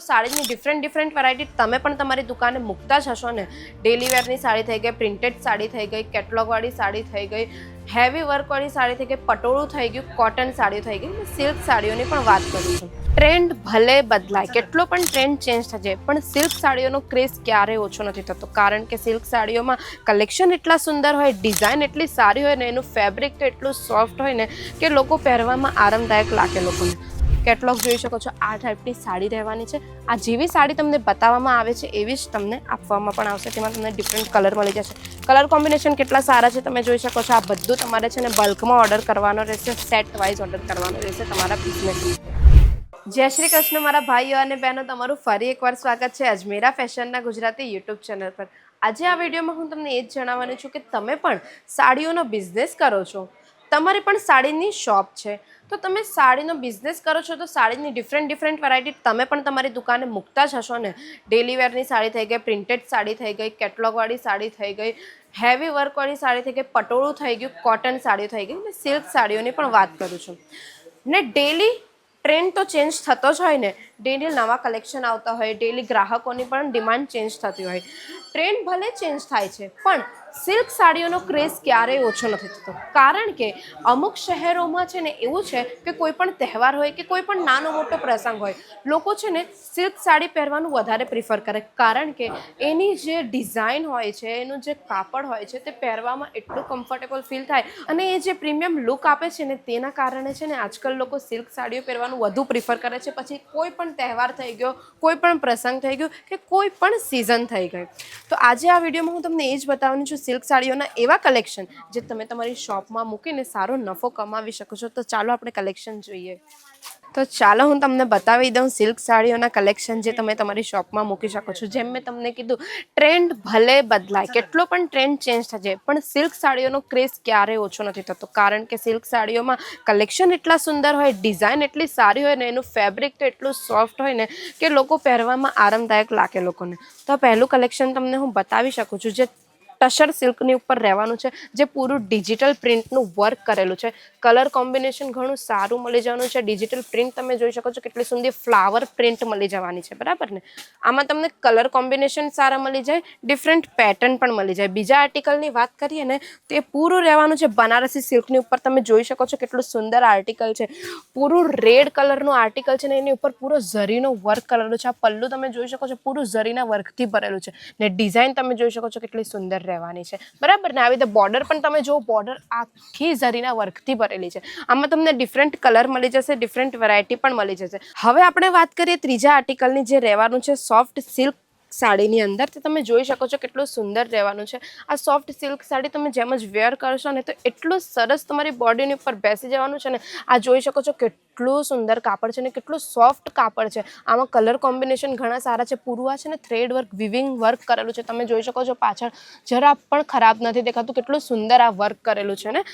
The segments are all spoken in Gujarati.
સાડીની ડિફરન્ટ વેરાયટી તમે પણ તમારી દુકાને મૂકતા જ હશો ને। ડેલી વેરની સાડી થઈ ગઈ, પ્રિન્ટેડ સાડી થઈ ગઈ, કેટલોગવાળી સાડી થઈ ગઈ, હેવી વર્કવાળી સાડી થઈ ગઈ, પટોળું થઈ ગયું, કોટન સાડીઓ થઈ ગઈ, સિલ્ક સાડીઓની પણ વાત કરું છું। ટ્રેન્ડ ભલે બદલાય, કેટલો પણ ટ્રેન્ડ ચેન્જ થઈ જાય, પણ સિલ્ક સાડીઓનો ક્રેઝ ક્યારેય ઓછો નથી થતો, કારણ કે સિલ્ક સાડીઓમાં કલેક્શન એટલા સુંદર હોય, ડિઝાઇન એટલી સારી હોય ને એનું ફેબ્રિક તો એટલું સોફ્ટ હોય ને કે લોકો પહેરવામાં આરામદાયક લાગે લોકોને। કેટલોગ જોઈ શકો છો, આ ટાઈપની સાડી રહેવાની છે। આ જેવી સાડી તમને બતાવવામાં આવે છે એવી જ તમને આપવામાં પણ આવશે। તેમાં તમને ડિફરન્ટ કલર મળી જશે। કલર કોમ્બિનેશન કેટલા સારા છે તમે જોઈ શકો છો। આ બધું તમારે છે ને બલ્કમાં ઓર્ડર કરવાનો રહેશે, સેટ વાઇઝ ઓર્ડર કરવાનો રહેશે તમારા બિઝનેસમાં। જય શ્રી કૃષ્ણ મારા ભાઈઓ અને બહેનો, તમારું ફરી એકવાર સ્વાગત છે અજમેરા ફેશનના ગુજરાતી યુટ્યુબ ચેનલ પર। આજે આ વિડીયોમાં હું તમને એ જ જણાવવાની છું કે તમે પણ સાડીઓનો બિઝનેસ કરો છો, તમારી પણ સાડીની શોપ છે, તો તમે સાડીનો બિઝનેસ કરો છો તો સાડીની ડિફરન્ટ વેરાયટી તમે પણ તમારી દુકાને મૂકતા જ હશો ને। ડેલી વેરની સાડી થઈ ગઈ, પ્રિન્ટેડ સાડી થઈ ગઈ, કેટલોગવાળી સાડી થઈ ગઈ, હેવી વર્કવાળી સાડી થઈ ગઈ, પટોળું થઈ ગયું, કોટન સાડીઓ થઈ ગઈ ને સિલ્ક સાડીઓની પણ વાત કરું છું ને। ડેલી ટ્રેન્ડ તો ચેન્જ થતો જ હોય ને, ડેલી નવા કલેક્શન આવતા હોય, ડેલી ગ્રાહકોની પણ ડિમાન્ડ ચેન્જ થતી હોય। ટ્રેન્ડ ભલે ચેન્જ થાય છે પણ સિલ્ક સાડીઓનો ક્રેઝ ક્યારેય ઓછો નથી થતો, કારણ કે અમુક શહેરોમાં છે ને એવું છે કે કોઈ પણ તહેવાર હોય કે કોઈ પણ નાનો મોટો પ્રસંગ હોય, લોકો છે ને સિલ્ક સાડી પહેરવાનું વધારે પ્રિફર કરે, કારણ કે એની જે ડિઝાઇન હોય છે, એનું જે કાપડ હોય છે તે પહેરવામાં એટલું કમ્ફર્ટેબલ ફીલ થાય અને એ જે પ્રીમિયમ લુક આપે છે ને તેના કારણે છે ને આજકાલ લોકો સિલ્ક સાડીઓ પહેરવાનું વધુ પ્રિફર કરે છે। પછી કોઈ પણ તહેવાર થઈ ગયો, કોઈ પણ પ્રસંગ થઈ ગયો કે કોઈ પણ સિઝન થઈ ગઈ, તો આજે આ વિડીયોમાં હું તમને એ જ બતાવવાની છું સિલ્ક સાડીઓના એવા કલેક્શન જે તમે તમારી શોપમાં મૂકીને સારો નફો કમાવી શકો છો। તો ચાલો આપણે કલેક્શન જોઈએ। તો ચાલો હું તમને બતાવી દઉં સિલ્ક સાડીઓના કલેક્શન જે તમે તમારી શોપમાં મૂકી શકો છો। જેમ મેં તમને કીધું, ટ્રેન્ડ ભલે બદલાય, કેટલો પણ ટ્રેન્ડ ચેન્જ થઈ જાય, પણ સિલ્ક સાડીઓનો ક્રેઝ ક્યારેય ઓછો નથી થતો, કારણ કે સિલ્ક સાડીઓમાં કલેક્શન એટલા સુંદર હોય, ડિઝાઇન એટલી સારી હોય ને એનું ફેબ્રિક તો એટલું સોફ્ટ હોય ને કે લોકો પહેરવામાં આરામદાયક લાગે લોકોને। તો પહેલું કલેક્શન તમને હું બતાવી શકું છું જે ટસર સિલ્કની ઉપર રહેવાનું છે, જે પૂરું ડિજિટલ પ્રિન્ટનું વર્ક કરેલું છે। કલર કોમ્બિનેશન ઘણું સારું મળી જવાનું છે। ડિજિટલ પ્રિન્ટ તમે જોઈ શકો છો, કેટલી સુંદર ફ્લાવર પ્રિન્ટ મળી જવાની છે, બરાબર ને। આમાં તમને કલર કોમ્બિનેશન સારા મળી જાય, ડિફરન્ટ પેટર્ન પણ મળી જાય। બીજા આર્ટિકલની વાત કરીએ ને તો એ પૂરું રહેવાનું છે બનારસી સિલ્કની ઉપર। તમે જોઈ શકો છો કેટલું સુંદર આર્ટિકલ છે, પૂરું રેડ કલરનું આર્ટિકલ છે ને એની ઉપર પૂરો ઝરીનો વર્ક કરેલો છે। આ પલ્લું તમે જોઈ શકો છો, પૂરું ઝરીના વર્કથી ભરેલું છે ને ડિઝાઇન તમે જોઈ શકો છો કેટલી સુંદર રહેવાની છે, બરાબર ને। આવી રીતે બોર્ડર પણ તમે જો, બોર્ડર આખી ઝરીના વર્કથી ભરેલી છે। આમાં તમને ડિફરન્ટ કલર મળી જશે, ડિફરન્ટ વેરાયટી પણ મળી જશે। હવે આપણે વાત કરીએ ત્રીજા આર્ટિકલની, જે રહેવાનું છે સોફ્ટ સિલ્ક સાડીની અંદર। તો તમે જોઈ શકો છો કેટલું સુંદર રહેવાનું છે। આ સોફ્ટ સિલ્ક સાડી તમે જેમ જ વેર કરશો ને તો એટલું સરસ તમારી બોડીની ઉપર બેસી જવાનું છે ને। આ જોઈ શકો છો કેટલું સુંદર કાપડ છે ને કેટલું સોફ્ટ કાપડ છે। આમાં કલર કોમ્બિનેશન ઘણા સારા છે। પૂરું આ છે ને થ્રેડ વર્ક, વિવિંગ વર્ક કરેલું છે, તમે જોઈ શકો છો પાછળ જરા પણ ખરાબ નથી દેખાતું, કેટલું સુંદર આ વર્ક કરેલું છે ને।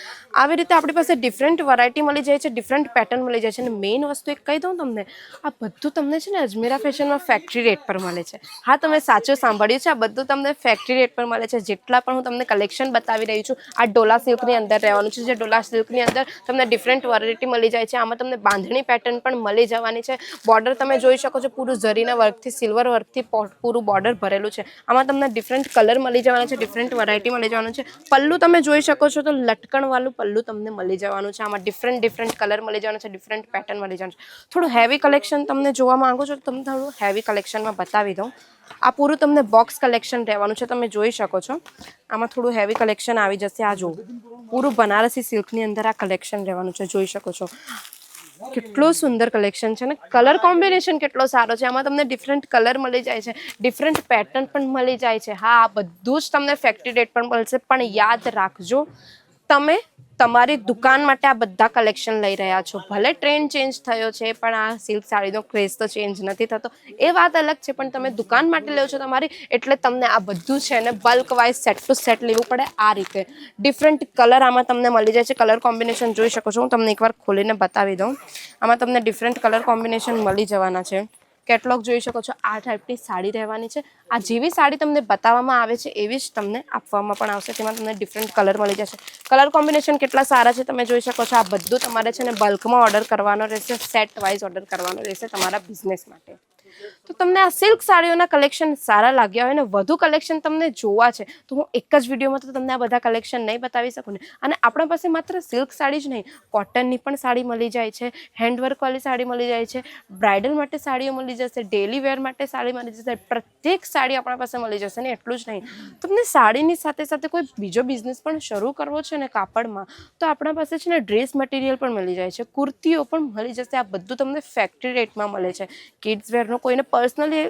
આવી રીતે આપણી પાસે ડિફરન્ટ વેરાયટી મળી જાય છે, ડિફરન્ટ પેટર્ન મળી જાય છે। અને મેઇન વસ્તુ એક કહી દઉં તમને, આ બધું તમને છે ને અજમેરા ફેશનમાં ફેક્ટરી રેટ પર મળે છે। હા, તમે સાચું સાંભળ્યું છે, આ બધું તમને ફેક્ટરી રેટ પર મળે છે। જેટલા પણ હું તમને કલેક્શન બતાવી રહી છું, આ ડોલા સિલ્કની અંદર રહેવાનું છે, જે ડોલા સિલ્કની અંદર તમને ડિફરન્ટ વેરાયટી મળી જાય છે। આમાં તમને બાંધણી પેટર્ન પણ મળી જવાની છે। બોર્ડર તમે જોઈ શકો છો, પૂરું ઝરીના વર્કથી, સિલ્વર વર્કથી પૂરું બોર્ડર ભરેલું છે। આમાં તમને ડિફરન્ટ કલર મળી જવાના છે, ડિફરન્ટ વેરાયટી મળી જવાનું છે। પલ્લું તમે જોઈ શકો છો તો લટકણવાળું પલ્લું તમને મળી જવાનું છે। આમાં ડિફરન્ટ કલર મળી જવાનું છે, ડિફરન્ટ પેટર્ન મળી જવાનું છે। થોડું હેવી કલેક્શન તમને જોવા માંગો છો તો તમને થોડું હેવી કલેક્શનમાં બતાવી દઉં। આ પૂરું તમને બોક્સ કલેક્શન રહેવાનું છે, તમે જોઈ શકો છો। આમાં થોડું હેવી કલેક્શન આવી જશે। આ જો પૂરું બનારસી સિલ્કની અંદર આ કલેક્શન રહેવાનું છે, જોઈ શકો છો કેટલું સુંદર કલેક્શન છે ને। કલર કોમ્બિનેશન કેટલો સારો છે, આમાં તમને ડિફરન્ટ કલર મળી જાય છે, ડિફરન્ટ પેટર્ન પણ મળી જાય છે। હા, આ બધું જ તમને ફેક્ટરી રેટ પણ મળશે, પણ યાદ રાખજો તમે તમારી દુકાન માટે આ બધા કલેક્શન લઈ રહ્યા છો। ભલે ટ્રેન્ડ ચેન્જ થયો છે પણ આ સિલ્ક સાડીનો ક્રેઝ તો ચેન્જ નથી થતો, એ વાત અલગ છે, પણ તમે દુકાન માટે લો છો તમારી, એટલે તમને આ બધું છે ને bulk wise set to set લેવું પડે। આ રીતે ડિફરન્ટ કલર આમાં તમને મળી જાય છે। કલર કોમ્બિનેશન જોઈ શકો છો, હું તમને એકવાર ખોલીને બતાવી દઉં। આમાં તમને ડિફરન્ટ કલર કોમ્બિનેશન મળી જવાના છે। કેટલોગ જોઈ શકો છો, આ ટાઈપની સાડી રહેવાની છે। આ જેવી સાડી તમને બતાવવામાં આવે છે એવી જ તમને આપવામાં પણ આવશે। તેમાં તમને ડિફરન્ટ કલર મળી જશે। કલર કોમ્બિનેશન કેટલા સારા છે તમે જોઈ શકો છો। આ બધું તમારે છે ને બલ્કમાં ઓર્ડર કરવાનો રહેશે, સેટ વાઇઝ ઓર્ડર કરવાનો રહેશે તમારા બિઝનેસ માટે। તો તમને આ સિલ્ક સાડીઓના કલેક્શન સારા લાગ્યા હોય ને વધુ કલેક્શન તમને જોવા છે તો હું એક જ વિડીયોમાં તો તમને આ બધા કલેક્શન નહીં બતાવી શકું ને. અને આપણા પાસે માત્ર સિલ્ક સાડી જ નહીં, કોટનની પણ સાડી મળી જાય છે, હેન્ડવર્કવાળી સાડી મળી જાય છે, બ્રાઇડલ માટે સાડીઓ મળી જશે, ડેલી વેર માટે સાડી મળી જશે. પ્રત્યેક સાડી આપણા પાસે મળી જશે ને એટલું જ નહીં, તમને સાડીની સાથે સાથે કોઈ બીજો બિઝનેસ પણ શરૂ કરવો છે ને કાપડમાં તો આપણા પાસે છે ને ડ્રેસ મટીરિયલ પણ મળી જાય છે, કુર્તીઓ પણ મળી જશે. આ બધું તમને ફેક્ટરી રેટમાં મળે છે. કિડ્સ વેરનો કોઈને પર્સનલી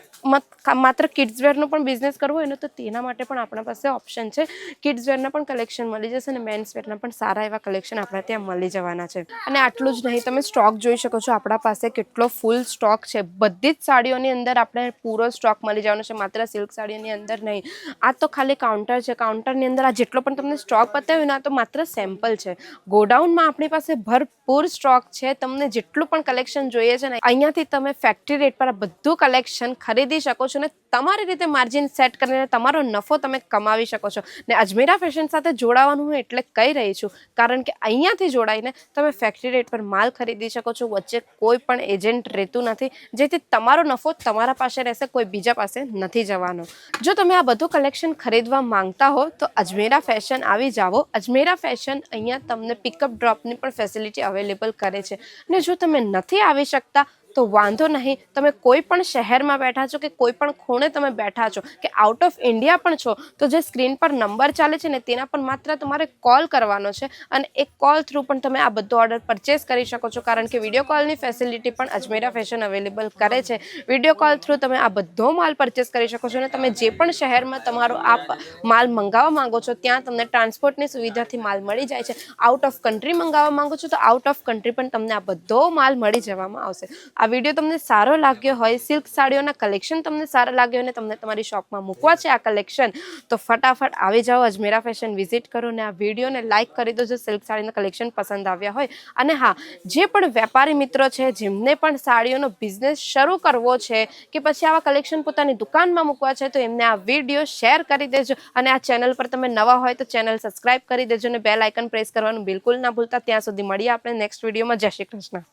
માત્ર કિડ્સ વેરનો પણ બિઝનેસ કરવો હોય ને તો તેના માટે પણ આપણા પાસે ઓપ્શન છે. કિડ્સ વેરના પણ કલેક્શન મળી જશે અને મેન્સ વેરના પણ સારા એવા કલેક્શન આપણા ત્યાં મળી જવાના છે. અને આટલું જ નહીં, તમે સ્ટોક જોઈ શકો છો આપણા પાસે કેટલો ફૂલ સ્ટોક છે. બધી જ સાડીઓની અંદર આપણે પૂરો સ્ટોક મળી જવાનો છે, માત્ર સિલ્ક સાડીઓની અંદર નહીં. આ તો ખાલી કાઉન્ટર છે, કાઉન્ટરની અંદર આ જેટલો પણ તમને સ્ટોક બતાવ્યો ને આ તો માત્ર સેમ્પલ છે. ગોડાઉનમાં આપણી પાસે ભરપૂર સ્ટોક છે. તમને જેટલું પણ કલેક્શન જોઈએ છે ને અહીંયાથી તમે ફેક્ટરી રેટ પર આ બધું કલેક્શન ખરીદી શકો છો ને તમારી રીતે માર્જિન સેટ કરીને તમારો નફો તમે કમાવી શકો છો. ને અજમેરા ફેશન સાથે જોડાવાનું હું એટલે કહી રહી છું કારણ કે અહીંયાથી જોડાઈને તમે ફેક્ટરી રેટ પર માલ ખરીદી શકો છો. વચ્ચે કોઈ પણ એજન્ટ રહેતું નથી, જેથી તમારો નફો તમારા પાસે રહેશે, કોઈ બીજા પાસે નથી જવાનો. જો તમે આ બધું કલેક્શન ખરીદવા માંગતા હો તો અજમેરા ફેશન આવી જાઓ. અજમેરા ફેશન અહીંયા તમને પિકઅપ ડ્રોપની પણ ફેસિલિટી અવેલેબલ કરે છે. ને જો તમે નથી આવી શકતા તો વાંધો નહીં, તમે કોઈ પણ શહેરમાં બેઠા છો કે કોઈ પણ ખૂણે તમે બેઠા છો કે આઉટ ઓફ ઇન્ડિયા પણ છો તો જે સ્ક્રીન પર નંબર ચાલે છે ને તેના પર માત્ર તમારે કોલ કરવાનો છે અને એક કોલ થ્રુ પણ તમે આ બધો ઓર્ડર પરચેસ કરી શકો છો. કારણ કે વિડીયો કોલની ફેસિલિટી પણ અજમેરા ફેશન અવેલેબલ કરે છે. વિડીયો કોલ થ્રુ તમે આ બધો માલ પરચેસ કરી શકો છો અને તમે જે પણ શહેરમાં તમારો આ માલ મંગાવવા માંગો છો ત્યાં તમને ટ્રાન્સપોર્ટની સુવિધાથી માલ મળી જાય છે. આઉટ ઓફ કન્ટ્રી મંગાવવા માંગો છો તો આઉટ ઓફ કન્ટ્રી પણ તમને આ બધો માલ મળી જવામાં આવશે. આ વિડીયો તમને સારો લાગ્યો હોય, સિલ્ક સાડીઓના કલેક્શન તમને સારા લાગ્યો અને તમને તમારી શોપમાં મૂકવા છે આ કલેક્શન તો ફટાફટ આવી જાઓ, અજમેરા ફેશન વિઝિટ કરો ને આ વિડીયોને લાઇક કરી દો જો સિલ્ક સાડીના કલેક્શન પસંદ આવ્યા હોય. અને હા, જે પણ વેપારી મિત્રો છે જેમને પણ સાડીઓનો બિઝનેસ શરૂ કરવો છે કે પછી આવા કલેક્શન પોતાની દુકાનમાં મૂકવા છે તો એમને આ વિડીયો શેર કરી દેજો. અને આ ચેનલ પર તમે નવા હોય તો ચેનલ સબસ્ક્રાઇબ કરી દેજો અને બેલ આઇકન પ્રેસ કરવાનું બિલકુલ ના ભૂલતા. ત્યાં સુધી મળીએ આપણે નેક્સ્ટ વિડીયોમાં. જય શ્રી કૃષ્ણ.